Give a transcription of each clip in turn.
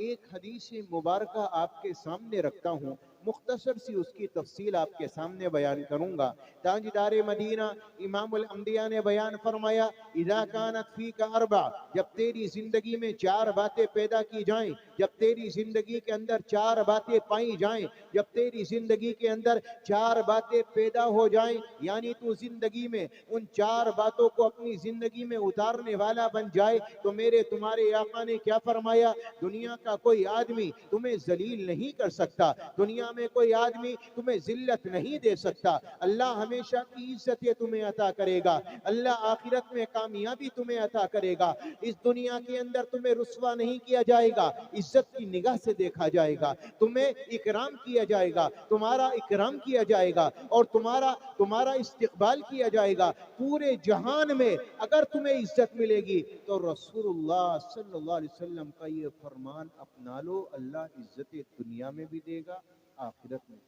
ایک حدیث مبارکہ آپ کے سامنے رکھتا ہوں، مختصر سی اس کی تفصیل آپ کے سامنے بیان کروں گا۔ تاجدار مدینہ امام الانبیاء نے بیان فرمایا، اذا کانت فیک اربع، جب تیری زندگی میں چار باتیں پیدا کی جائیں، جب تیری زندگی کے اندر چار باتیں پائی جائیں، جب تیری زندگی کے اندر چار باتیں پیدا ہو جائیں، یعنی تو زندگی میں ان چار باتوں کو اپنی زندگی میں اتارنے والا بن جائے، تو میرے تمہارے آقا نے کیا فرمایا؟ دنیا کا کوئی آدمی تمہیں ذلیل نہیں کر سکتا، دنیا میں کوئی آدمی تمہیں ذلت نہیں دے سکتا، اللہ ہمیشہ کی عزتیں تمہیں عطا کرے گا، اللہ آخرت میں کامیابی تمہیں عطا کرے گا، اس دنیا کے اندر تمہیں رسوا نہیں کیا جائے گا، عزت کی نگاہ سے دیکھا جائے گا، تمہیں اکرام کیا جائے گا، تمہارا اکرام کیا جائے گا، اور تمہارا استقبال کیا جائے گا۔ پورے جہان میں اگر تمہیں عزت ملے گی تو رسول اللہ صلی اللہ علیہ وسلم کا یہ فرمان اپنا لو، اللہ عزت دنیا میں بھی دے گا، آخرت میں۔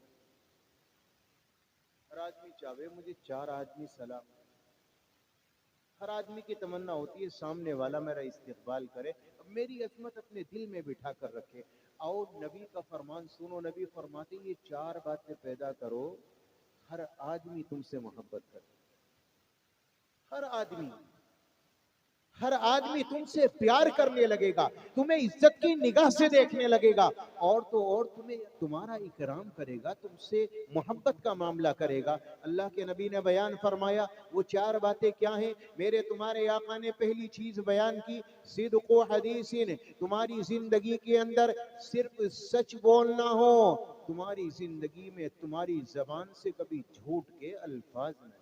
ہر آدمی چاہے مجھے چار آدمی سلام، ہر آدمی کی تمنا ہوتی ہے سامنے والا میرا استقبال کرے، اب میری عظمت اپنے دل میں بٹھا کر رکھے۔ اور نبی کا فرمان سنو، نبی فرماتے یہ چار باتیں پیدا کرو، ہر آدمی تم سے محبت کرے، ہر آدمی تم سے پیار کرنے لگے گا، تمہیں عزت کی نگاہ سے دیکھنے لگے گا، اور تو اور تمہارا اکرام کرے گا، تم سے محبت کا معاملہ کرے گا۔ اللہ کے نبی نے بیان فرمایا وہ چار باتیں کیا ہیں؟ میرے تمہارے آقا نے پہلی چیز بیان کی، صدق و حدیث، تمہاری زندگی کے اندر صرف سچ بولنا ہو، تمہاری زندگی میں تمہاری زبان سے کبھی جھوٹ کے الفاظ نہیں۔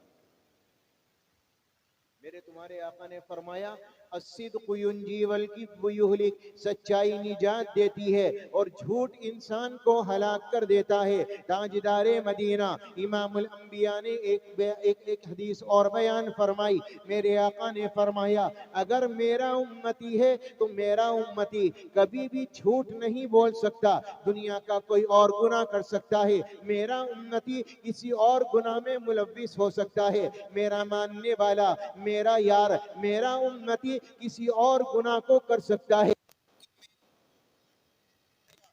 میرے تمہارے آقا نے فرمایا الصدق ینجی والکذب یہلک، سچائی نجات دیتی ہے اور جھوٹ انسان کو ہلاک کر دیتا ہے۔ تاجدار مدینہ امام الانبیاء نے ایک حدیث اور بیان فرمائی، میرے آقا نے فرمایا اگر میرا امتی ہے تو میرا امتی کبھی بھی جھوٹ نہیں بول سکتا، دنیا کا کوئی اور گناہ کر سکتا ہے، میرا امتی کسی اور گناہ میں ملوث ہو سکتا ہے، میرا ماننے والا، میرا یار، میرا امتی کسی اور گناہ کو کر سکتا ہے،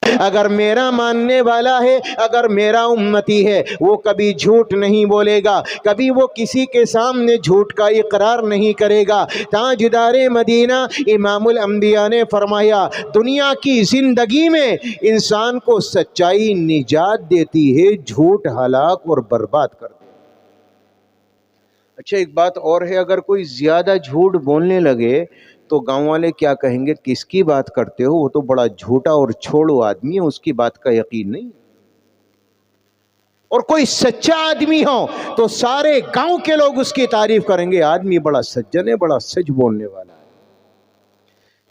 اگر میرا ماننے والا ہے، اگر میرا امتی ہے، وہ کبھی جھوٹ نہیں بولے گا، کبھی وہ کسی کے سامنے جھوٹ کا اقرار نہیں کرے گا۔ تاجدار مدینہ امام الانبیاء نے فرمایا دنیا کی زندگی میں انسان کو سچائی نجات دیتی ہے، جھوٹ ہلاک اور برباد کر دیتی ہے۔ اچھا ایک بات اور ہے، اگر کوئی زیادہ جھوٹ بولنے لگے تو گاؤں والے کیا کہیں گے؟ کس کی بات کرتے ہو، وہ تو بڑا جھوٹا اور چھوڑو آدمی ہے، اس کی بات کا یقین نہیں۔ اور کوئی سچا آدمی ہو تو سارے گاؤں کے لوگ اس کی تعریف کریں گے، آدمی بڑا سجن ہے، بڑا سچ بولنے والا ہے۔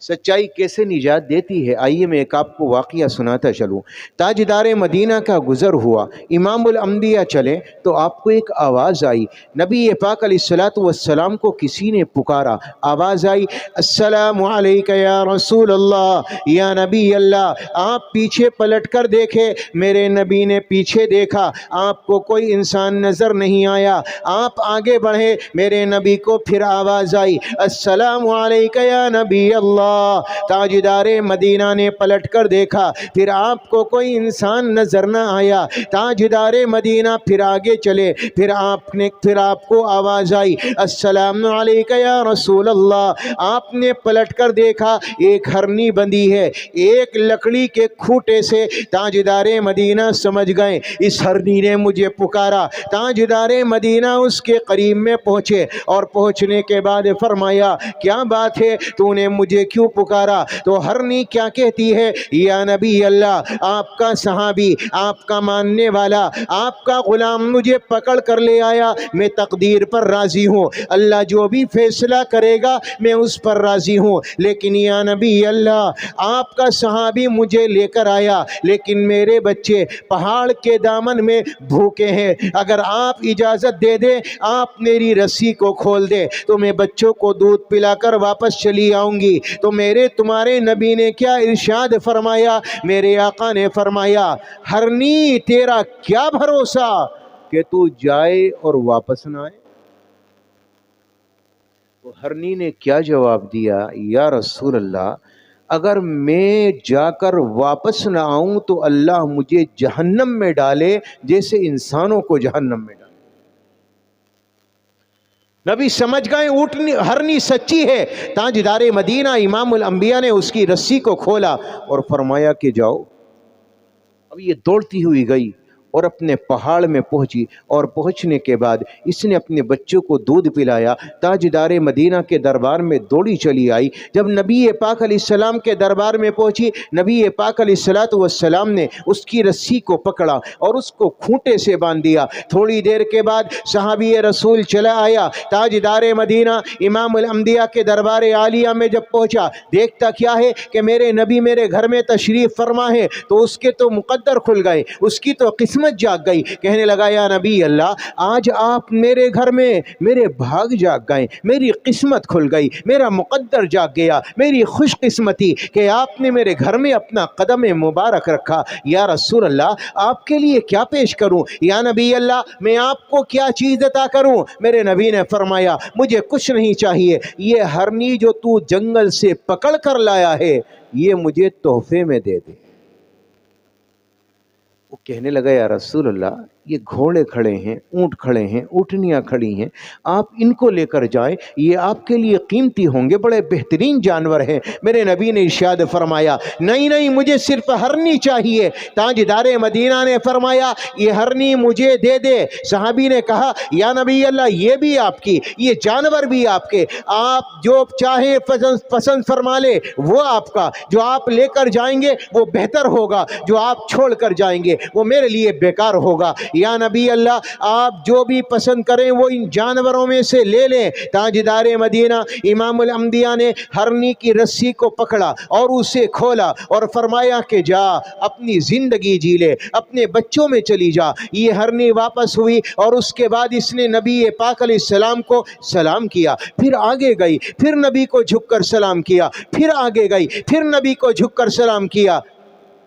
سچائی کیسے نجات دیتی ہے؟ آئیے میں ایک آپ کو واقعہ سناتا چلوں۔ تاجدار مدینہ کا گزر ہوا، امام الانبیاء چلے تو آپ کو ایک آواز آئی، نبی پاک علیہ الصلوۃ والسلام کو کسی نے پکارا، آواز آئی السلام علیک یا رسول اللہ، یا نبی اللہ۔ آپ پیچھے پلٹ کر دیکھے، میرے نبی نے پیچھے دیکھا، آپ کو کوئی انسان نظر نہیں آیا، آپ آگے بڑھے، میرے نبی کو پھر آواز آئی السلام علیک یا نبی اللہ۔ تاجدار مدینہ نے پلٹ کر دیکھا، پھر آپ کو کوئی انسان نظر نہ آیا، تاجدار مدینہ پھر آگے چلے، پھر آپ کو آواز آئی السلام علیک یا رسول اللہ۔ آپ نے پلٹ کر دیکھا، ایک ہرنی بندھی ہے، ایک لکڑی کے کھوٹے سے۔ تاجدار مدینہ سمجھ گئے اس ہرنی نے مجھے پکارا۔ تاجدار مدینہ اس کے قریب میں پہنچے، اور پہنچنے کے بعد فرمایا کیا بات ہے، تو نے مجھے کیوں پکارا؟ تو ہرنی کیا کہتی ہے، یا نبی اللہ، آپ کا صحابی، آپ کا ماننے والا، آپ کا غلام مجھے پکڑ کر لے آیا، میں تقدیر پر راضی ہوں، اللہ جو بھی فیصلہ کرے گا میں اس پر راضی ہوں، لیکن یا نبی اللہ، آپ کا صحابی مجھے لے کر آیا، لیکن میرے بچے پہاڑ کے دامن میں بھوکے ہیں، اگر آپ اجازت دے دیں، آپ میری رسی کو کھول دے تو میں بچوں کو دودھ پلا کر واپس چلی آؤں گی۔ تو میرے تمہارے نبی نے کیا ارشاد فرمایا؟ میرے آقا نے فرمایا ہرنی تیرا کیا بھروسہ کہ تو جائے اور واپس نہ آئے؟ تو ہرنی نے کیا جواب دیا، یا رسول اللہ، اگر میں جا کر واپس نہ آؤں تو اللہ مجھے جہنم میں ڈالے جیسے انسانوں کو جہنم میں ڈالے۔ نبی سمجھ گئے اونٹنی ہرنی سچی ہے۔ تاجدار مدینہ امام الانبیاء نے اس کی رسی کو کھولا اور فرمایا کہ جاؤ۔ اب یہ دوڑتی ہوئی گئی اور اپنے پہاڑ میں پہنچی، اور پہنچنے کے بعد اس نے اپنے بچوں کو دودھ پلایا۔ تاجدار مدینہ کے دربار میں دوڑی چلی آئی۔ جب نبی پاک علیہ السلام کے دربار میں پہنچی، نبی پاک علیہ السلام نے اس کی رسی کو پکڑا اور اس کو کھونٹے سے باندھ دیا۔ تھوڑی دیر کے بعد صحابی رسول چلا آیا۔ تاجدار مدینہ امام الانبیاء کے دربار عالیہ میں جب پہنچا، دیکھتا کیا ہے کہ میرے نبی میرے گھر میں تشریف فرما ہے، تو اس کے تو مقدر کھل گئے، اس کی تو قسمت جاگ گئی۔ کہنے لگا یا نبی اللہ، آج آپ میرے گھر میں میرے بھاگ جاگ گئے، میری قسمت کھل گئی، میرا مقدر جاگ گیا، میری خوش قسمتی کہ آپ نے میرے گھر میں اپنا قدم مبارک رکھا۔ یا رسول اللہ، آپ کے لیے کیا پیش کروں؟ یا نبی اللہ، میں آپ کو کیا چیز عطا کروں؟ میرے نبی نے فرمایا مجھے کچھ نہیں چاہیے، یہ ہرنی جو تو جنگل سے پکڑ کر لایا ہے یہ مجھے تحفے میں دے دے۔ وہ کہنے لگا یا رسول اللہ، یہ گھوڑے کھڑے ہیں، اونٹ کھڑے ہیں، اونٹنیاں کھڑی ہیں، آپ ان کو لے کر جائیں، یہ آپ کے لیے قیمتی ہوں گے، بڑے بہترین جانور ہیں۔ میرے نبی نے ارشاد فرمایا نہیں نہیں، مجھے صرف ہرنی چاہیے۔ تاجدار مدینہ نے فرمایا یہ ہرنی مجھے دے دے۔ صحابی نے کہا یا نبی اللہ، یہ بھی آپ کی، یہ جانور بھی آپ کے، آپ جو چاہیں پسند فرما لے، وہ آپ کا، جو آپ لے کر جائیں گے وہ بہتر ہوگا، جو آپ چھوڑ کر جائیں گے وہ میرے لیے بیکار ہوگا۔ یا نبی اللہ، آپ جو بھی پسند کریں وہ ان جانوروں میں سے لے لیں۔ تاجدار مدینہ امام الانبیاء نے ہرنی کی رسی کو پکڑا اور اسے کھولا اور فرمایا کہ جا اپنی زندگی جی لے، اپنے بچوں میں چلی جا۔ یہ ہرنی واپس ہوئی اور اس کے بعد اس نے نبی پاک علیہ السلام کو سلام کیا، پھر آگے گئی، پھر نبی کو جھک کر سلام کیا، پھر آگے گئی، پھر نبی کو جھک کر سلام کیا۔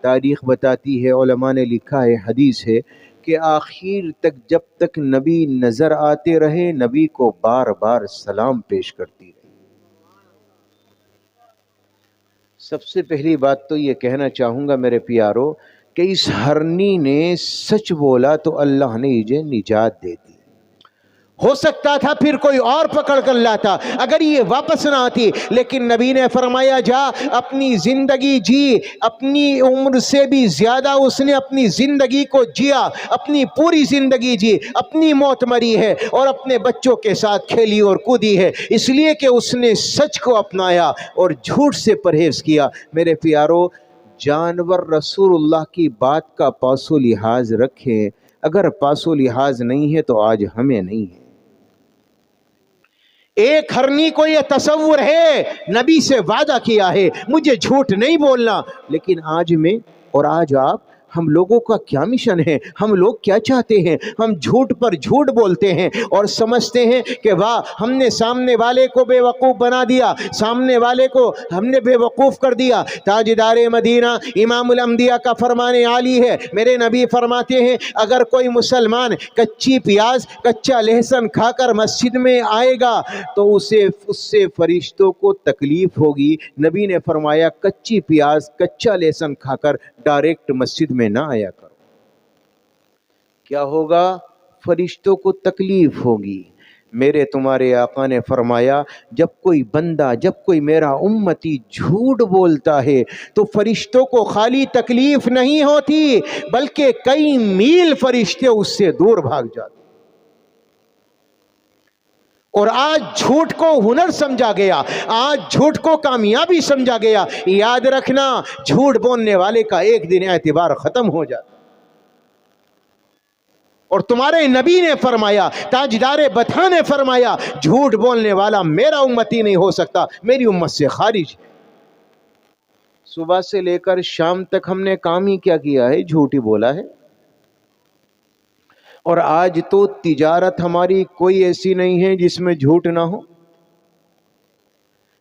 تاریخ بتاتی ہے، علماء نے لکھا ہے، حدیث ہے کہ آخر تک جب تک نبی نظر آتے رہے نبی کو بار بار سلام پیش کرتی رہی۔ سب سے پہلی بات تو یہ کہنا چاہوں گا میرے پیارو کہ اس ہرنی نے سچ بولا تو اللہ نے اسے نجات دے دی۔ ہو سکتا تھا پھر کوئی اور پکڑ کر لاتا اگر یہ واپس نہ آتی، لیکن نبی نے فرمایا جا اپنی زندگی جی، اپنی عمر سے بھی زیادہ اس نے اپنی زندگی کو جیا، اپنی پوری زندگی جی، اپنی موت مری ہے اور اپنے بچوں کے ساتھ کھیلی اور کودی ہے، اس لیے کہ اس نے سچ کو اپنایا اور جھوٹ سے پرہیز کیا۔ میرے پیارو، جانور رسول اللہ کی بات کا پاس و لحاظ رکھیں، اگر پاس و لحاظ نہیں ہے تو آج ہمیں نہیں ہے۔ ایک ہرنی کو یہ تصور ہے، نبی سے وعدہ کیا ہے مجھے جھوٹ نہیں بولنا، لیکن آج میں اور آج آپ، ہم لوگوں کا کیا مشن ہے؟ ہم لوگ کیا چاہتے ہیں؟ ہم جھوٹ پر جھوٹ بولتے ہیں اور سمجھتے ہیں کہ واہ ہم نے سامنے والے کو بے وقوف بنا دیا، سامنے والے کو ہم نے بے وقوف کر دیا۔ تاجدار مدینہ امام الانبیاء کا فرمان عالی ہے، میرے نبی فرماتے ہیں اگر کوئی مسلمان کچی پیاز کچا لہسن کھا کر مسجد میں آئے گا تو اس سے فرشتوں کو تکلیف ہوگی۔ نبی نے فرمایا کچی پیاز کچا لہسن کھا کر ڈائریکٹ مسجد میں نہ آیا کرو، کیا ہوگا؟ فرشتوں کو تکلیف ہوگی۔ میرے تمہارے آقا نے فرمایا جب کوئی بندہ، جب کوئی میرا امتی جھوٹ بولتا ہے تو فرشتوں کو خالی تکلیف نہیں ہوتی بلکہ کئی میل فرشتے اس سے دور بھاگ جاتے۔ اور آج جھوٹ کو ہنر سمجھا گیا، آج جھوٹ کو کامیابی سمجھا گیا۔ یاد رکھنا جھوٹ بولنے والے کا ایک دن اعتبار ختم ہو جاتا، اور تمہارے نبی نے فرمایا، تاجدار بطحہ نے فرمایا جھوٹ بولنے والا میرا امتی نہیں ہو سکتا، میری امت سے خارج۔ صبح سے لے کر شام تک ہم نے کام ہی کیا کیا ہے؟ جھوٹ ہی بولا ہے۔ اور آج تو تجارت ہماری کوئی ایسی نہیں ہے جس میں جھوٹ نہ ہو۔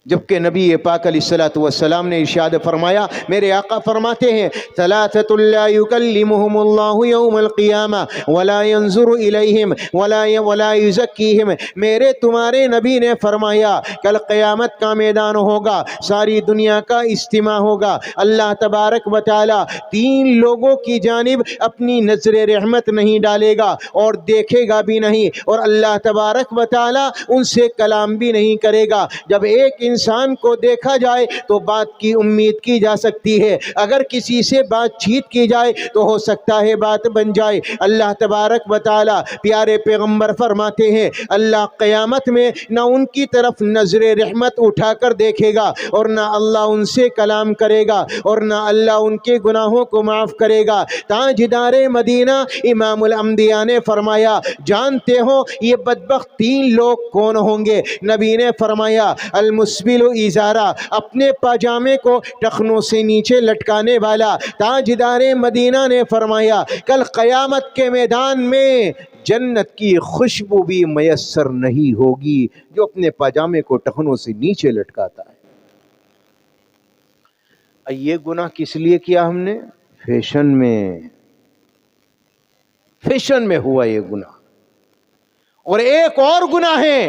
جبکہ نبی پاک علیہ السلام نے ارشاد فرمایا، میرے آقا فرماتے ہیں ثلاثۃ لا یکلمہم اللہ یوم القیامہ ولا ینظر الیہم ولا یزکیہم۔ میرے تمہارے نبی نے فرمایا کل قیامت کا میدان ہوگا، ساری دنیا کا اجتماع ہوگا، اللہ تبارک و تعالی تین لوگوں کی جانب اپنی نظر رحمت نہیں ڈالے گا اور دیکھے گا بھی نہیں، اور اللہ تبارک و تعالی ان سے کلام بھی نہیں کرے گا۔ جب ایک انسان کو دیکھا جائے تو بات کی امید کی جا سکتی ہے، اگر کسی سے بات چیت کی جائے تو ہو سکتا ہے بات بن جائے۔ اللہ تبارک و تعالی پیارے پیغمبر فرماتے ہیں اللہ قیامت میں نہ ان کی طرف نظر رحمت اٹھا کر دیکھے گا، اور نہ اللہ ان سے کلام کرے گا، اور نہ اللہ ان کے گناہوں کو معاف کرے گا۔ تاجدار مدینہ امام الانبیاء نے فرمایا جانتے ہو یہ بدبخت تین لوگ کون ہوں گے؟ نبی نے فرمایا المسبل ازارہ، اپنے پاجامے کو ٹخنوں سے نیچے لٹکانے والا۔ تاجدار مدینہ نے فرمایا کل قیامت کے میدان میں جنت کی خوشبو بھی میسر نہیں ہوگی جو اپنے پاجامے کو ٹخنوں سے نیچے لٹکاتا ہے۔ یہ گناہ کس لیے کیا ہم نے؟ فیشن میں ہوا یہ گناہ۔ اور ایک اور گناہ ہے،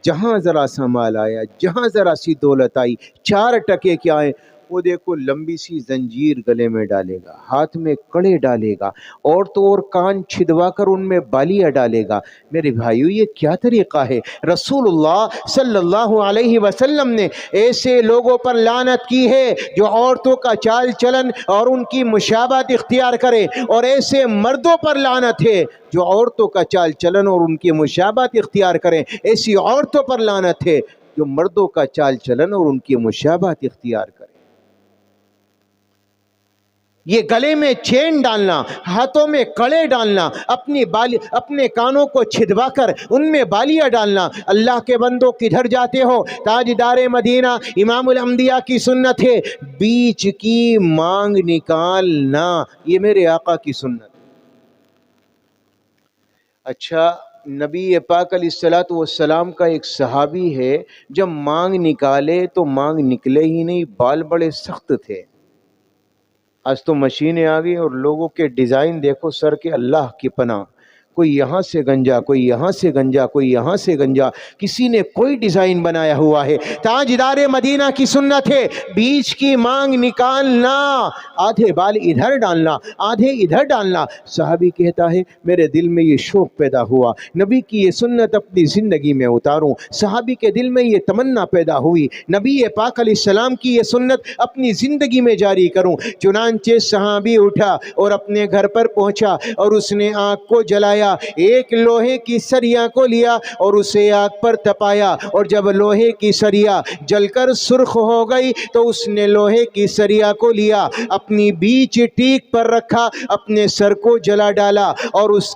جہاں ذرا سا مال آیا، جہاں ذرا سی دولت آئی، 4 ٹکے کیا آئے، وہ دیکھو لمبی سی زنجیر گلے میں ڈالے گا، ہاتھ میں کڑے ڈالے گا، اور تو اور کان چھدوا کر ان میں بالیاں ڈالے گا۔ میرے بھائیو یہ کیا طریقہ ہے؟ رسول اللہ صلی اللہ علیہ وسلم نے ایسے لوگوں پر لعنت کی ہے جو عورتوں کا چال چلن اور ان کی مشابہت اختیار کرے، اور ایسے مردوں پر لعنت ہے جو عورتوں کا چال چلن اور ان کی مشابہت اختیار کریں۔ ایسی عورتوں پر لعنت ہے جو مردوں کا چال چلن اور ان کی مشابہت اختیار کریں۔ یہ گلے میں چین ڈالنا، ہاتھوں میں کڑے ڈالنا، اپنے کانوں کو چھدوا کر ان میں بالیاں ڈالنا۔ اللہ کے بندوں کدھر جاتے ہو؟ تاجدار مدینہ امام الانبیاء کی سنت ہے بیچ کی مانگ نکالنا، یہ میرے آقا کی سنت۔ اچھا، نبی پاک علیہ السلام کا ایک صحابی ہے، جب مانگ نکالے تو مانگ نکلے ہی نہیں، بال بڑے سخت تھے۔ آج تو مشینیں آ گئی اور لوگوں کے ڈیزائن دیکھو سر کے، اللہ کی پناہ، کوئی یہاں سے گنجا، کوئی یہاں سے گنجا، کوئی یہاں سے گنجا، کسی نے کوئی ڈیزائن بنایا ہوا ہے۔ تاجدار مدینہ کی سنت ہے بیچ کی مانگ نکالنا، آدھے بال ادھر ڈالنا، آدھے ادھر ڈالنا۔ صحابی کہتا ہے میرے دل میں یہ شوق پیدا ہوا، نبی کی یہ سنت اپنی زندگی میں اتاروں۔ صحابی کے دل میں یہ تمنا پیدا ہوئی نبی پاک علیہ السلام کی یہ سنت اپنی زندگی میں جاری کروں۔ چنانچہ صحابی اٹھا اور اپنے گھر پر پہنچا اور اس نے آگ کو جلایا، ایک لوہے کی سریا کو لیا اور اسے آگ پر تپایا، اور جب لوہے کی سریا جل کر سرخ ہو گئی تو اس نے لوہے کی سریا کو لیا، اپنی بیچ ٹیک پر رکھا، اپنے سر کو جلا ڈالا، اور اس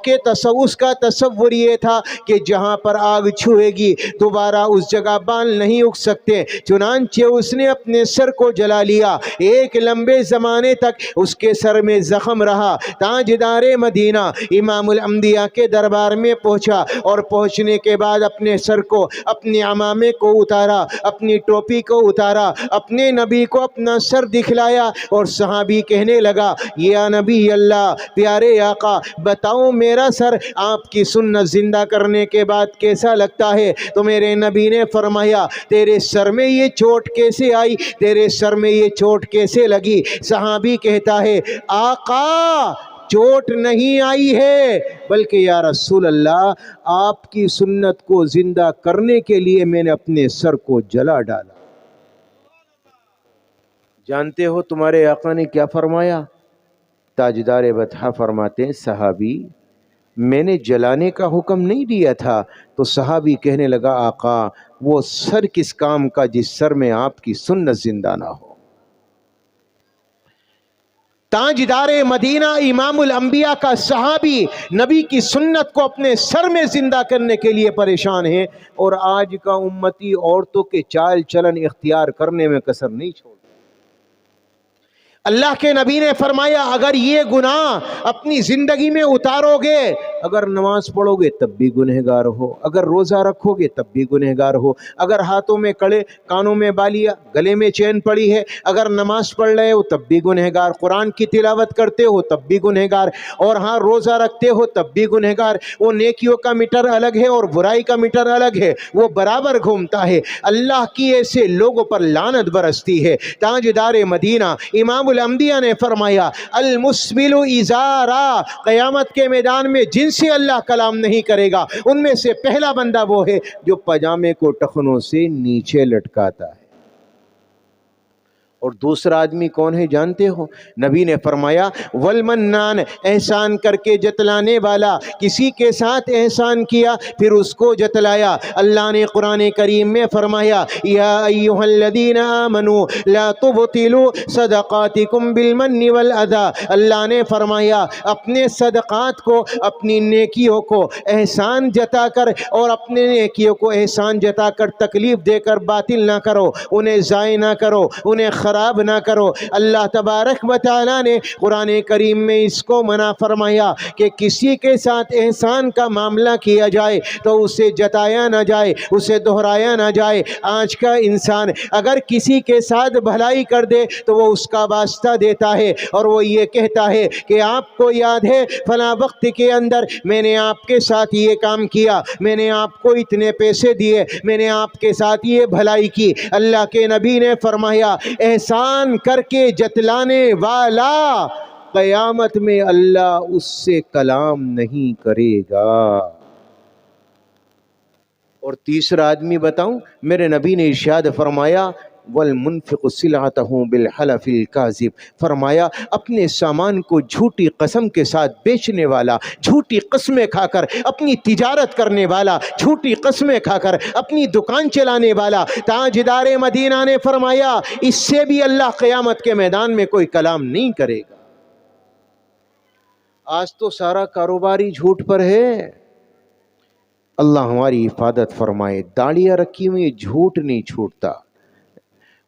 کا تصور یہ تھا کہ جہاں پر آگ چھوئے گی دوبارہ اس جگہ بال نہیں اگ سکتے۔ چنانچہ اس نے اپنے سر کو جلا لیا، ایک لمبے زمانے تک اس کے سر میں زخم رہا۔ تاجدار مدینہ امام الانبیاء کے دربار میں پہنچا، اور پہنچنے کے بعد اپنے سر کو، اپنے عمامے کو اتارا، اپنی ٹوپی کو اتارا، اپنے نبی کو اپنا سر دکھلایا، اور صحابی کہنے لگا یا نبی اللہ، پیارے آقا بتاؤ میرا سر آپ کی سنت زندہ کرنے کے بعد کیسا لگتا ہے؟ تو میرے نبی نے فرمایا تیرے سر میں یہ چوٹ کیسے آئی، تیرے سر میں یہ چوٹ کیسے لگی؟ صحابی کہتا ہے آقا چوٹ نہیں آئی ہے، بلکہ یا رسول اللہ آپ کی سنت کو زندہ کرنے کے لیے میں نے اپنے سر کو جلا ڈالا۔ جانتے ہو تمہارے آقا نے کیا فرمایا؟ تاجدار بطحہ فرماتے ہیں صحابی میں نے جلانے کا حکم نہیں دیا تھا، تو صحابی کہنے لگا آقا وہ سر کس کام کا جس سر میں آپ کی سنت زندہ نہ ہو۔ تاجدار مدینہ امام الانبیاء کا صحابی نبی کی سنت کو اپنے سر میں زندہ کرنے کے لیے پریشان ہے، اور آج کا امتی عورتوں کے چال چلن اختیار کرنے میں کسر نہیں چھوڑ۔ اللہ کے نبی نے فرمایا اگر یہ گناہ اپنی زندگی میں اتارو گے اگر نماز پڑھو گے تب بھی گنہگار ہو، اگر روزہ رکھو گے تب بھی گنہگار ہو، اگر ہاتھوں میں کڑے، کانوں میں بالیاں، گلے میں چین پڑی ہے، اگر نماز پڑھ رہے ہو تب بھی گنہگار، قرآن کی تلاوت کرتے ہو تب بھی گنہگار، اور ہاں روزہ رکھتے ہو تب بھی گنہگار۔ وہ نیکیوں کا میٹر الگ ہے اور برائی کا میٹر الگ ہے، وہ برابر گھومتا ہے۔ اللہ کی ایسے لوگوں پر لعنت برستی ہے۔ تاجدار مدینہ امام الانبیاء نے فرمایا المسبل ازارا، قیامت کے میدان میں جن سے اللہ کلام نہیں کرے گا ان میں سے پہلا بندہ وہ ہے جو پاجامے کو ٹخنوں سے نیچے لٹکاتا ہے۔ اور دوسرا آدمی کون ہے جانتے ہو؟ نبی نے فرمایا والمنان، احسان کر کے جتلانے والا، کسی کے ساتھ احسان کیا پھر اس کو جتلایا۔ اللہ نے قرآن کریم میں فرمایا یا ایھا الذین آمنوا لا تبطلوا صدقاتکم بالمن والاذی، اللہ نے فرمایا اپنے صدقات کو، اپنی نیکیوں کو احسان جتا کر اور اپنے نیکیوں کو احسان جتا کر تکلیف دے کر باطل نہ کرو، انہیں ضائع نہ کرو، انہیں خراب نہ کرو۔ اللہ تبارک و تعالی نے قرآن کریم میں اس کو منع فرمایا کہ کسی کے ساتھ احسان کا معاملہ کیا جائے تو اسے جتایا نہ جائے، اسے دہرایا نہ جائے۔ آج کا انسان اگر کسی کے ساتھ بھلائی کر دے تو وہ اس کا واسطہ دیتا ہے اور وہ یہ کہتا ہے کہ آپ کو یاد ہے فلاں وقت کے اندر میں نے آپ کے ساتھ یہ کام کیا، میں نے آپ کو اتنے پیسے دیے، میں نے آپ کے ساتھ یہ بھلائی کی۔ اللہ کے نبی نے فرمایا احسان کر کے جتلانے والا قیامت میں اللہ اس سے کلام نہیں کرے گا۔ اور تیسرا آدمی بتاؤں، میرے نبی نے ارشاد فرمایا والمنفق سلعته بالحلف الكاذب، فرمایا اپنے سامان کو جھوٹی قسم کے ساتھ بیچنے والا، جھوٹی قسمیں کھا کر اپنی تجارت کرنے والا، جھوٹی قسمیں کھا کر اپنی دکان چلانے والا، تاجدار مدینہ نے فرمایا اس سے بھی اللہ قیامت کے میدان میں کوئی کلام نہیں کرے گا۔ آج تو سارا کاروباری جھوٹ پر ہے۔ اللہ ہماری حفاظت فرمائے۔ داڑیاں رکھی ہوئی جھوٹ نہیں چھوٹتا،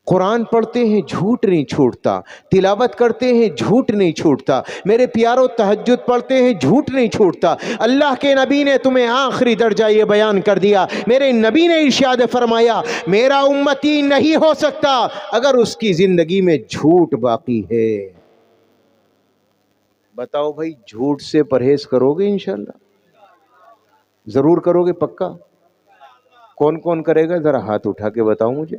قرآن پڑھتے ہیں جھوٹ نہیں چھوٹتا، تلاوت کرتے ہیں جھوٹ نہیں چھوٹتا، میرے پیاروں تہجد پڑھتے ہیں جھوٹ نہیں چھوٹتا۔ اللہ کے نبی نے تمہیں آخری درجہ یہ بیان کر دیا، میرے نبی نے ارشاد فرمایا میرا امتی نہیں ہو سکتا اگر اس کی زندگی میں جھوٹ باقی ہے۔ بتاؤ بھائی جھوٹ سے پرہیز کرو گے؟ انشاءاللہ ضرور کرو گے، پکا؟ کون کون کرے گا ذرا ہاتھ اٹھا کے بتاؤ مجھے۔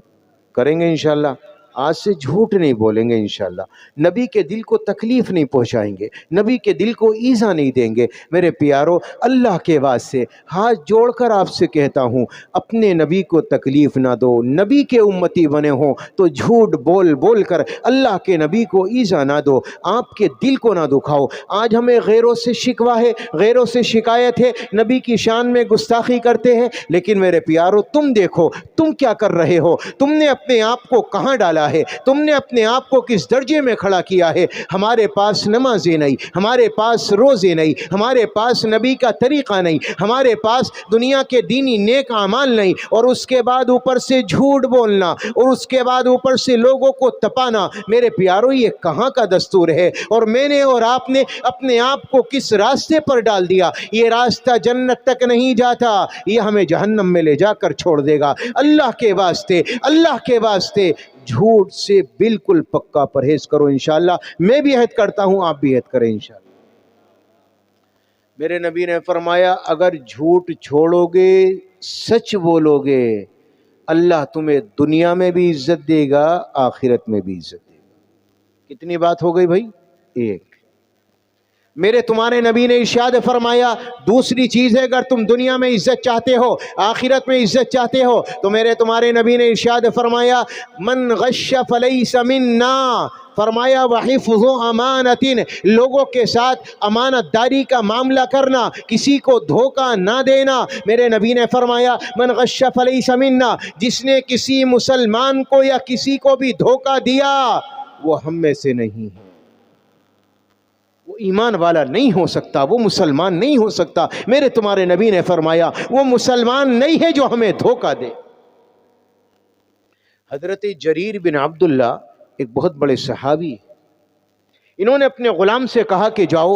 کریں گے انشاءاللہ؟ آج سے جھوٹ نہیں بولیں گے انشاءاللہ، نبی کے دل کو تکلیف نہیں پہنچائیں گے، نبی کے دل کو ایذا نہیں دیں گے۔ میرے پیاروں اللہ کے واسطے ہاتھ جوڑ کر آپ سے کہتا ہوں اپنے نبی کو تکلیف نہ دو، نبی کے امتی بنے ہوں تو جھوٹ بول بول کر اللہ کے نبی کو ایذا نہ دو، آپ کے دل کو نہ دکھاؤ۔ آج ہمیں غیروں سے شکوہ ہے، غیروں سے شکایت ہے، نبی کی شان میں گستاخی کرتے ہیں، لیکن میرے پیاروں تم دیکھو تم کیا کر رہے ہو، تم نے اپنے آپ کو کہاں ڈالا ہے، تم نے اپنے آپ کو کس درجے میں کھڑا کیا ہے۔ ہمارے پاس نمازیں نہیں، ہمارے پاس روزے نہیں، ہمارے پاس نبی کا طریقہ نہیں، ہمارے پاس دنیا کے دینی نیک اعمال نہیں، اور اس کے بعد اوپر سے جھوٹ بولنا، اور اس کے بعد اوپر سے لوگوں کو تپانا۔ میرے پیاروں یہ کہاں کا دستور ہے؟ اور میں نے اور آپ نے اپنے آپ کو کس راستے پر ڈال دیا؟ یہ راستہ جنت تک نہیں جاتا، یہ ہمیں جہنم میں لے جا کر چھوڑ دے گا۔ اللہ کے واسطے، اللہ کے واسطے جھوٹ سے بالکل پکا پرہیز کرو انشاءاللہ۔ میں بھی عہد کرتا ہوں، آپ بھی عہد کریں انشاءاللہ۔ میرے نبی نے فرمایا اگر جھوٹ چھوڑو گے، سچ بولو گے، اللہ تمہیں دنیا میں بھی عزت دے گا، آخرت میں بھی عزت دے گا۔ کتنی بات ہو گئی بھائی؟ ایک۔ میرے تمہارے نبی نے ارشاد فرمایا دوسری چیز ہے اگر تم دنیا میں عزت چاہتے ہو، آخرت میں عزت چاہتے ہو، تو میرے تمہارے نبی نے ارشاد فرمایا من غش فلیس منا، فرمایا وحفظ امانت، لوگوں کے ساتھ امانت داری کا معاملہ کرنا، کسی کو دھوکہ نہ دینا۔ میرے نبی نے فرمایا من غش فلیس منا، جس نے کسی مسلمان کو یا کسی کو بھی دھوکہ دیا وہ ہم میں سے نہیں ہے، وہ ایمان والا نہیں ہو سکتا، وہ مسلمان نہیں ہو سکتا۔ میرے تمہارے نبی نے فرمایا وہ مسلمان نہیں ہے جو ہمیں دھوکہ دے۔ حضرت جریر بن عبداللہ ایک بہت بڑے صحابی، انہوں نے اپنے غلام سے کہا کہ جاؤ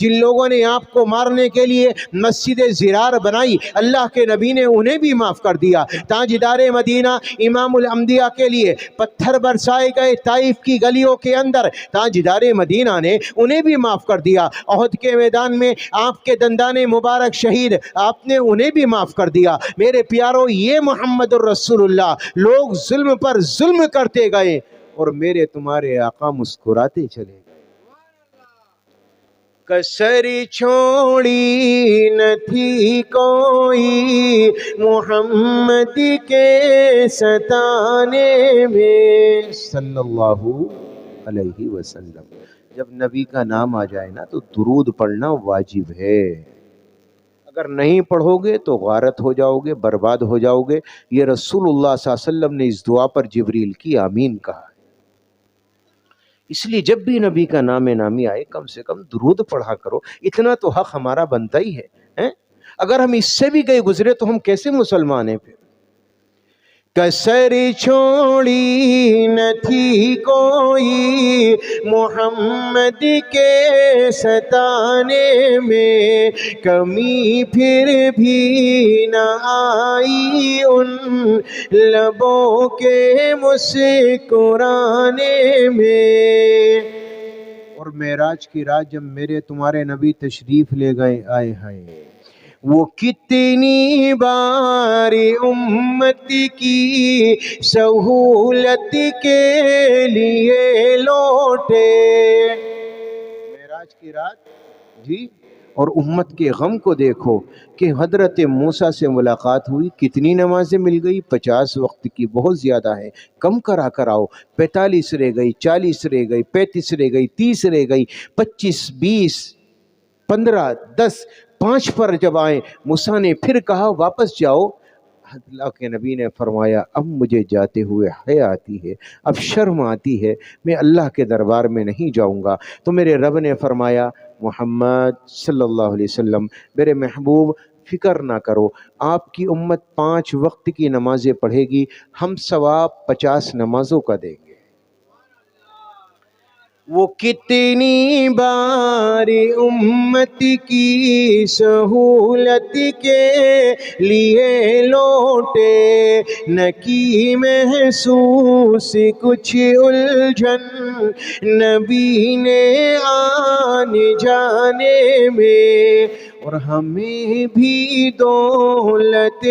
جن لوگوں نے آپ کو مارنے کے لیے مسجد زرار بنائی، اللہ کے نبی نے انہیں بھی معاف کر دیا۔ تاجدار مدینہ امام الانبیاء کے لیے پتھر برسائے گئے طائف کی گلیوں کے اندر، تاجدار مدینہ نے انہیں بھی معاف کر دیا۔ احد کے میدان میں آپ کے دندان مبارک شہید، آپ نے انہیں بھی معاف کر دیا۔ میرے پیارو، یہ محمد الرسول اللہ، لوگ ظلم پر ظلم کرتے گئے اور میرے تمہارے آقا مسکراتے چلے گئے۔ کسری چھوڑی نہ تھی کوئی محمد کے ستانے میں صلی اللہ علیہ وسلم۔ جب نبی کا نام آ جائے نا تو درود پڑھنا واجب ہے۔ اگر نہیں پڑھو گے تو غارت ہو جاؤ گے، برباد ہو جاؤ گے۔ یہ رسول اللہ صلی اللہ علیہ وسلم نے اس دعا پر جبریل کی آمین کہا۔ اس لیے جب بھی نبی کا نام نامی آئے کم سے کم درود پڑھا کرو، اتنا تو حق ہمارا بنتا ہی ہے۔ اگر ہم اس سے بھی گئے گزرے تو ہم کیسے مسلمان ہیں پھر؟ کسر چھوڑی نہ تھی کوئی محمد کے ستانے میں، کمی پھر بھی نہ آئی ان لبوں کے مسکرانے میں۔ اور معراج کی رات جب میرے تمہارے نبی تشریف لے گئے، آئے ہائے وہ کتنی بار امت کی سہولت کے لیے لوٹے۔ معراج کی رات جی، اور امت کے غم کو دیکھو کہ حضرت موسیٰ سے ملاقات ہوئی، کتنی نمازیں مل گئی؟ 50 وقت کی، بہت زیادہ ہے، کم کرا کر آؤ۔ 45 رہ گئی، 40 رہ گئی، 35 رہ گئی، 30 رہ گئی، 25، 20، 15، 10، 5 پر جب آئیں، موسیٰ نے پھر کہا واپس جاؤ۔ اللہ کے نبی نے فرمایا اب مجھے جاتے ہوئے حیا آتی ہے، اب شرم آتی ہے، میں اللہ کے دربار میں نہیں جاؤں گا۔ تو میرے رب نے فرمایا محمد صلی اللہ علیہ وسلم، میرے محبوب فکر نہ کرو، آپ کی امت 5 وقت کی نمازیں پڑھے گی، ہم ثواب 50 نمازوں کا دیں گے۔ وہ کتنی بار امت کی سہولت کے لیے لوٹے، نہ کی محسوس کچھ الجھن نبی نے آنے جانے میں، اور ہمیں بھی دولت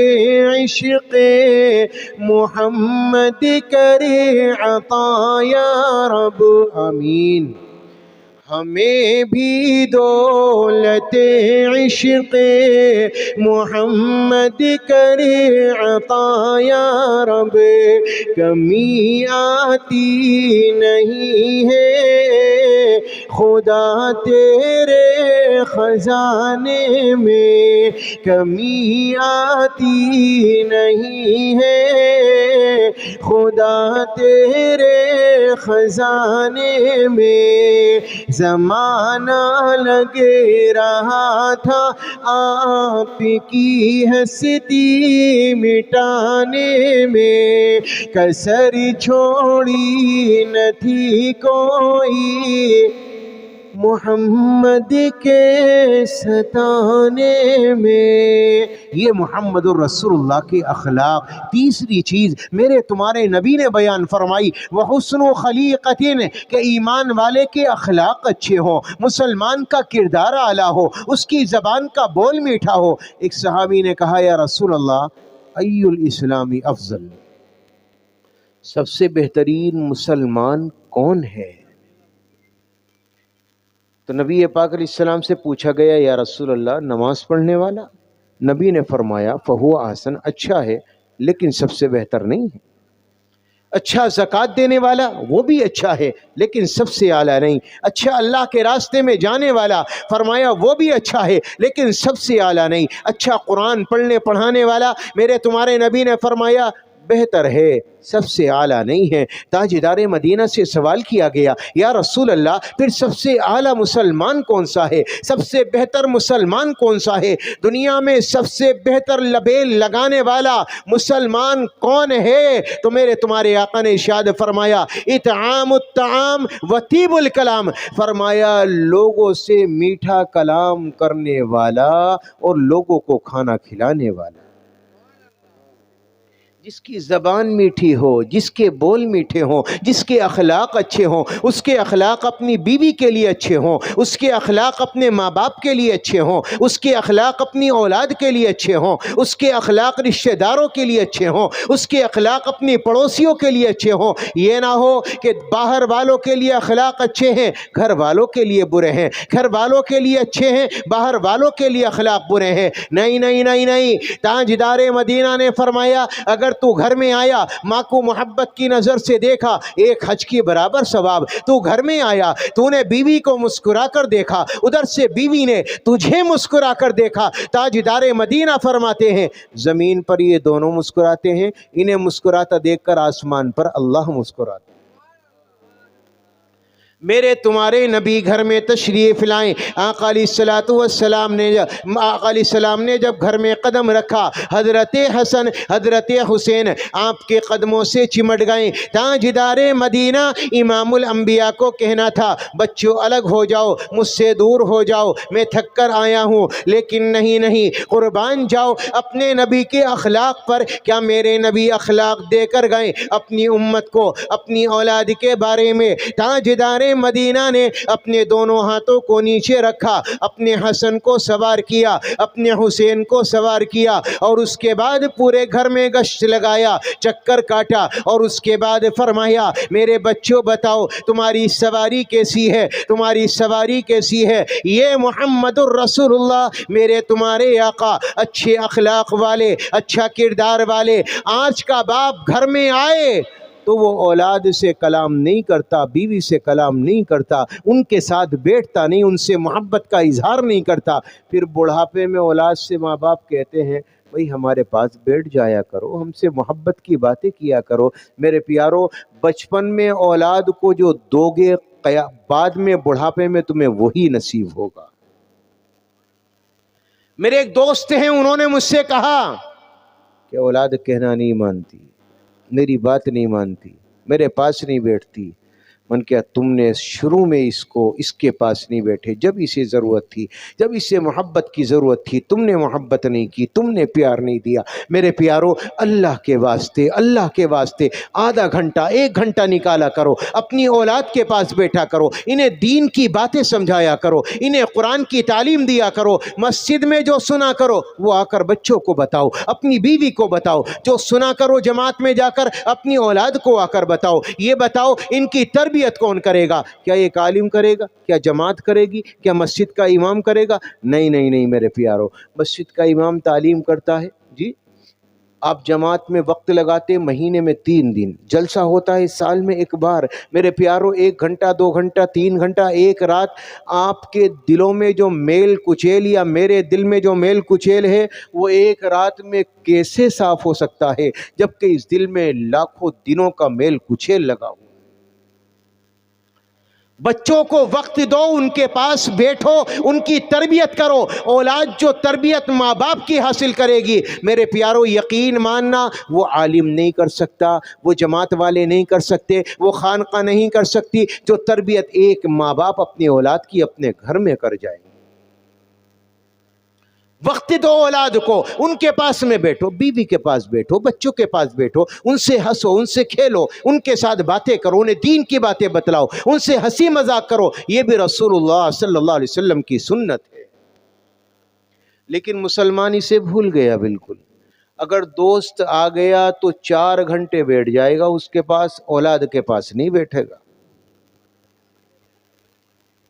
عشق محمد کرے عطا یا رب آمین۔ ہمیں بھی دولت عشق محمد کرے عطا یا رب، کمی آتی نہیں ہے خدا تیرے خزانے میں، کمی آتی نہیں ہے خدا تیرے خزانے میں۔ زمانہ لگ رہا تھا آپ کی ہستی مٹانے میں، کسر چھوڑی نہ تھی کوئی محمد کے ستانے میں۔ یہ محمد الرسول اللہ کے اخلاق۔ تیسری چیز میرے تمہارے نبی نے بیان فرمائی، وَحُسْنُ خَلِيقَةٍ، کہ ایمان والے کے اخلاق اچھے ہوں، مسلمان کا کردار اعلیٰ ہو، اس کی زبان کا بول میٹھا ہو۔ ایک صحابی نے کہا یا رسول اللہ ای الاسلام افضل، سب سے بہترین مسلمان کون ہے؟ تو نبی پاک علیہ السلام سے پوچھا گیا یا رسول اللہ نماز پڑھنے والا؟ نبی نے فرمایا فہو احسن، اچھا ہے لیکن سب سے بہتر نہیں ہے۔ اچھا زکوٰۃ دینے والا، وہ بھی اچھا ہے لیکن سب سے اعلیٰ نہیں۔ اچھا اللہ کے راستے میں جانے والا، فرمایا وہ بھی اچھا ہے لیکن سب سے اعلیٰ نہیں۔ اچھا قرآن پڑھنے پڑھانے والا، میرے تمہارے نبی نے فرمایا بہتر ہے، سب سے اعلیٰ نہیں ہے۔ تاجدار مدینہ سے سوال کیا گیا، یا رسول اللہ پھر سب سے اعلیٰ مسلمان کون سا ہے؟ سب سے بہتر مسلمان کون سا ہے؟ دنیا میں سب سے بہتر لبیل لگانے والا مسلمان کون ہے؟ تو میرے تمہارے آقا نے ارشاد فرمایا، اطعام الطعام و طیب الکلام، فرمایا لوگوں سے میٹھا کلام کرنے والا اور لوگوں کو کھانا کھلانے والا۔ جس کی زبان میٹھی ہو، جس کے بول میٹھے ہوں، جس کے اخلاق اچھے ہوں، اس کے اخلاق اپنی بیوی کے لیے اچھے ہوں، اس کے اخلاق اپنے ماں باپ کے لیے اچھے ہوں، اس کے اخلاق اپنی اولاد کے لیے اچھے ہوں، اس کے اخلاق رشتہ داروں کے لیے اچھے ہوں، اس کے اخلاق اپنی پڑوسیوں کے لیے اچھے ہوں۔ یہ نہ ہو کہ باہر والوں کے لیے اخلاق اچھے ہیں، گھر والوں کے لیے برے ہیں، گھر والوں کے لیے اچھے ہیں، باہر والوں کے لیے اخلاق برے ہیں۔ نہیں نہیں نہیں نہیں، تاجدار مدینہ نے فرمایا، اگر تو گھر میں آیا، ماں کو محبت کی نظر سے دیکھا، ایک حج کی برابر ثواب۔ تو گھر میں آیا، تو نے بیوی کو مسکرا کر دیکھا، ادھر سے بیوی نے تجھے مسکرا کر دیکھا، تاجدار مدینہ فرماتے ہیں زمین پر یہ دونوں مسکراتے ہیں، انہیں مسکراتا دیکھ کر آسمان پر اللہ مسکراتا۔ میرے تمہارے نبی گھر میں تشریف لائیں، آقا علیہ السلام نے جب گھر میں قدم رکھا، حضرت حسن حضرت حسین آپ کے قدموں سے چمٹ گئیں۔ تاجدار مدینہ امام الانبیاء کو کہنا تھا، بچوں الگ ہو جاؤ، مجھ سے دور ہو جاؤ، میں تھک کر آیا ہوں، لیکن نہیں، قربان جاؤ اپنے نبی کے اخلاق پر۔ کیا میرے نبی اخلاق دے کر گئے اپنی امت کو، اپنی اولاد کے بارے میں؟ تاجدار مدینہ نے اپنے دونوں ہاتھوں کو نیچے رکھا، اپنے حسن کو سوار کیا، اپنے حسین کو سوار کیا، اور اس کے بعد پورے گھر میں گشت لگایا، چکر کاٹا، اور اس کے بعد فرمایا میرے بچوں بتاؤ تمہاری سواری کیسی ہے، تمہاری سواری کیسی ہے؟ یہ محمد الرسول اللہ میرے تمہارے آقا اچھے اخلاق والے، اچھا کردار والے، آج کا باپ گھر میں آئے تو وہ اولاد سے کلام نہیں کرتا، بیوی سے کلام نہیں کرتا، ان کے ساتھ بیٹھتا نہیں، ان سے محبت کا اظہار نہیں کرتا۔ پھر بڑھاپے میں اولاد سے ماں باپ کہتے ہیں بھئی ہمارے پاس بیٹھ جایا کرو، ہم سے محبت کی باتیں کیا کرو۔ میرے پیارو، بچپن میں اولاد کو جو دو گے بعد میں بڑھاپے میں تمہیں وہی نصیب ہوگا۔ میرے ایک دوست ہیں، انہوں نے مجھ سے کہا کہ اولاد کہنا نہیں مانتی، میری بات نہیں مانتی، میرے پاس نہیں بیٹھتی۔ من کیا تم نے شروع میں اس کے پاس نہیں بیٹھے، جب اسے ضرورت تھی، جب اسے محبت کی ضرورت تھی، تم نے محبت نہیں کی، تم نے پیار نہیں دیا۔ میرے پیارو، اللہ کے واسطے آدھا گھنٹہ 1 گھنٹہ نکالا کرو، اپنی اولاد کے پاس بیٹھا کرو، انہیں دین کی باتیں سمجھایا کرو، انہیں قرآن کی تعلیم دیا کرو۔ مسجد میں جو سنا کرو وہ آ کر بچوں کو بتاؤ، اپنی بیوی کو بتاؤ، جو سنا کرو جماعت میں جا کر اپنی اولاد کو آ کر بتاؤ۔ یہ بتاؤ ان کی تربیت کون کرے گا؟ کیا ایک عالم کرے گا؟ کیا جماعت کرے گی؟ کیا مسجد کا امام کرے گا؟ نہیں میرے پیارو، مسجد کا امام تعلیم کرتا ہے، جی آپ جماعت میں وقت لگاتے، مہینے میں 3 دن جلسہ ہوتا ہے، سال میں 1 بار۔ میرے پیارو، 1 گھنٹہ 2 گھنٹہ 3 گھنٹہ 1 رات آپ کے دلوں میں جو میل کچیل یا میرے دل میں جو میل کچیل ہے وہ 1 رات میں کیسے صاف ہو سکتا ہے جبکہ اس دل میں لاکھوں دنوں کا میل کچیل لگا ہو۔ بچوں کو وقت دو، ان کے پاس بیٹھو، ان کی تربیت کرو۔ اولاد جو تربیت ماں باپ کی حاصل کرے گی، میرے پیارو یقین ماننا، وہ عالم نہیں کر سکتا، وہ جماعت والے نہیں کر سکتے، وہ خانقاہ نہیں کر سکتی، جو تربیت ایک ماں باپ اپنی اولاد کی اپنے گھر میں کر جائیں۔ وقت دو اولاد کو، ان کے پاس میں بیٹھو، بیوی کے پاس بیٹھو، بچوں کے پاس بیٹھو، ان سے ہنسو، ان سے کھیلو، ان کے ساتھ باتیں کرو، انہیں دین کی باتیں بتلاؤ، ان سے ہنسی مذاق کرو۔ یہ بھی رسول اللہ صلی اللہ علیہ وسلم کی سنت ہے۔ لیکن مسلمان اسے بھول گیا بالکل۔ اگر دوست آ گیا تو 4 گھنٹے بیٹھ جائے گا اس کے پاس، اولاد کے پاس نہیں بیٹھے گا۔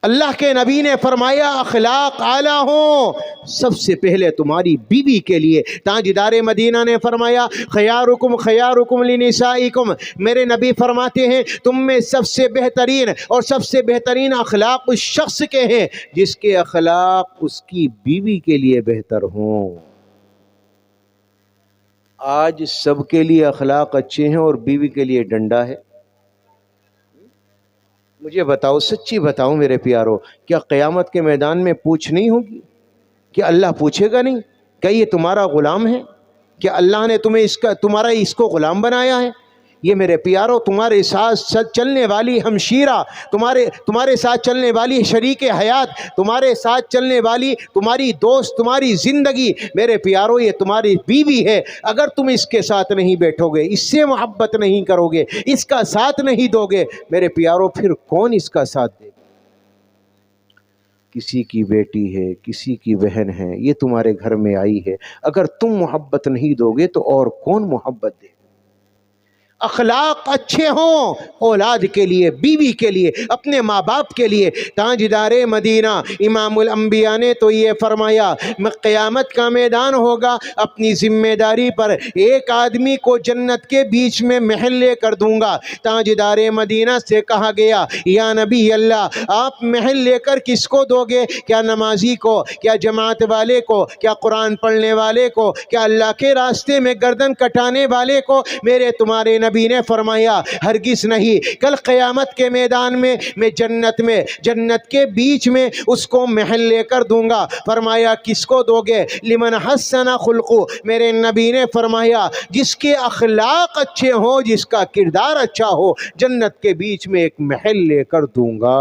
اللہ کے نبی نے فرمایا اخلاق اعلیٰ ہوں، سب سے پہلے تمہاری بیوی کے لیے۔ تاجدار مدینہ نے فرمایا خیارکم خیارکم لنسائکم، میرے نبی فرماتے ہیں تم میں سب سے بہترین اور سب سے بہترین اخلاق اس شخص کے ہیں جس کے اخلاق اس کی بیوی کے لیے بہتر ہوں۔ آج سب کے لیے اخلاق اچھے ہیں اور بیوی کے لیے ڈنڈا ہے. مجھے بتاؤ، سچی بتاؤ میرے پیارو، کیا قیامت کے میدان میں پوچھ نہیں ہوگی؟ کہ اللہ پوچھے گا نہیں کہ یہ تمہارا غلام ہے؟ کہ اللہ نے تمہیں تمہارا اس کو غلام بنایا ہے؟ یہ میرے پیارو تمہارے ساتھ چلنے والی ہمشیرہ، تمہارے ساتھ چلنے والی شریک حیات، تمہارے ساتھ چلنے والی تمہاری دوست، تمہاری زندگی، میرے پیارو یہ تمہاری بیوی ہے. اگر تم اس کے ساتھ نہیں بیٹھو گے، اس سے محبت نہیں کرو گے، اس کا ساتھ نہیں دو گے، میرے پیارو پھر کون اس کا ساتھ دے گا؟ کسی کی بیٹی ہے، کسی کی بہن ہے، یہ تمہارے گھر میں آئی ہے، اگر تم محبت نہیں دو گے تو اور کون محبت دے گا؟ اخلاق اچھے ہوں اولاد کے لیے، بیوی کے لیے، اپنے ماں باپ کے لیے. تاجدار مدینہ امام الانبیاء نے تو یہ فرمایا، میں قیامت کا میدان ہوگا، اپنی ذمہ داری پر ایک آدمی کو جنت کے بیچ میں محل لے کر دوں گا. تاجدار مدینہ سے کہا گیا، یا نبی اللہ، آپ محل لے کر کس کو دو گے؟ کیا نمازی کو، کیا جماعت والے کو، کیا قرآن پڑھنے والے کو، کیا اللہ کے راستے میں گردن کٹانے والے کو؟ میرے تمہارے نبی نے فرمایا ہرگز نہیں. کل قیامت کے میدان میں جنت کے بیچ میں اس کو محل لے کر دوں گا. فرمایا کس کو دو گے؟ لمن حسن خلقو. میرے نبی نے فرمایا جس کے اخلاق اچھے ہوں، جس کا کردار اچھا ہو، جنت کے بیچ میں ایک محل لے کر دوں گا.